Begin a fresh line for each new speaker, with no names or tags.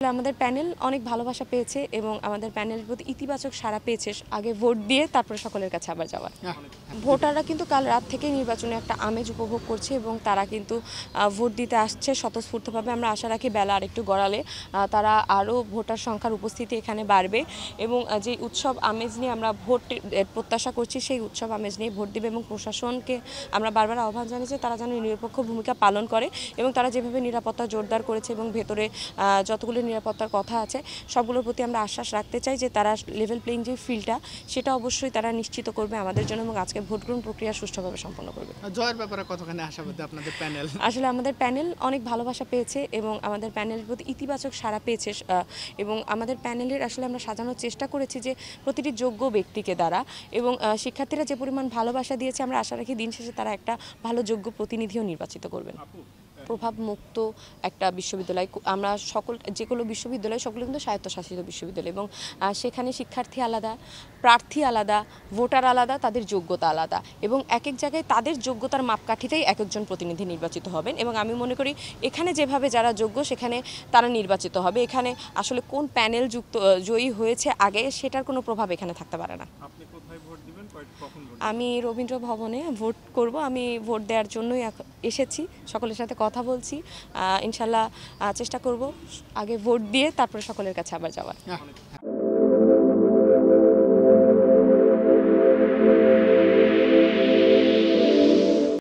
আমাদের প্যানেল অনেক ভালোবাসা পেয়েছে এবং আমাদের প্যানেলের প্রতি ইতিবাচক সাড়া পেয়েছে। আগে ভোট দিয়ে তারপরে সকলের কাছে আবার যাওয়ার। ভোটাররা কিন্তু কাল রাত থেকেই নির্বাচনে একটা আমেজ উপভোগ করছে এবং তারা কিন্তু ভোট দিতে আসছে স্বতঃস্ফূর্তভাবে। আমরা আশা রাখি বেলা আরেকটু গড়ালে তারা আরও ভোটার সংখ্যার উপস্থিতি এখানে বাড়বে এবং যে উৎসব আমেজ নিয়ে আমরা ভোট প্রত্যাশা করছি সেই উৎসব আমেজ নিয়ে ভোট দেবে। এবং প্রশাসনকে আমরা বারবার আহ্বান জানিয়েছি তারা যেন নিরপেক্ষ ভূমিকা পালন করে এবং তারা যেভাবে নিরাপত্তা জোরদার করেছে এবং ভেতরে যতগুলো নিরাপত্তার কথা আছে সবগুলোর প্রতি আমরা আশ্বাস রাখতে চাই যে তারা লেভেল প্লেইং যে ফিল্ডটা সেটা অবশ্যই তারা নিশ্চিত করবে আমাদের জন্য এবং আজকে ভোট গ্রহণ প্রক্রিয়া সুষ্ঠুভাবে সম্পন্ন করবে।
জয়ের ব্যাপারে কতখানি আশাবাদী আপনাদের প্যানেল?
আসলে আমাদের প্যানেল অনেক ভালোবাসা পেয়েছে এবং আমাদের প্যানেলের প্রতি ইতিবাচক সাড়া পেয়েছে এবং আমাদের প্যানেলের আসলে আমরা সাজানোর চেষ্টা করেছি যে প্রতিটি যোগ্য ব্যক্তিকে দ্বারা এবং শিক্ষার্থীরা যে পরিমাণ ভালোবাসা দিয়েছে আমরা আশা রাখি দিন শেষে তারা একটা ভালো যোগ্য প্রতিনিধিও নির্বাচিত করবেন। প্রভাব মুক্ত একটা বিশ্ববিদ্যালয়, আমরা যেগুলো বিশ্ববিদ্যালয় সবগুলো কিন্তু স্বায়ত্তশাসিত বিশ্ববিদ্যালয় এবং সেখানে শিক্ষার্থী আলাদা, প্রার্থী আলাদা, ভোটার আলাদা, তাদের যোগ্যতা আলাদা এবং এক এক জায়গায় তাদের যোগ্যতার মাপকাঠিতেই এক একজন প্রতিনিধি নির্বাচিত হবেন এবং আমি মনে করি এখানে যেভাবে যারা যোগ্য সেখানে তারা নির্বাচিত হবে। এখানে আসলে কোন প্যানেল জয়ী হয়েছে আগে সেটার কোনো প্রভাব এখানে থাকতে পারে না। আমি রবীন্দ্র ভবনে ভোট করব। আমি ভোট দেওয়ার জন্যই এসেছি, সকলের সাথে কথা বলছি। ইনশাল্লাহ চেষ্টা করব আগে ভোট দিয়ে তারপরে সকলের কাছে আবার যাওয়ার।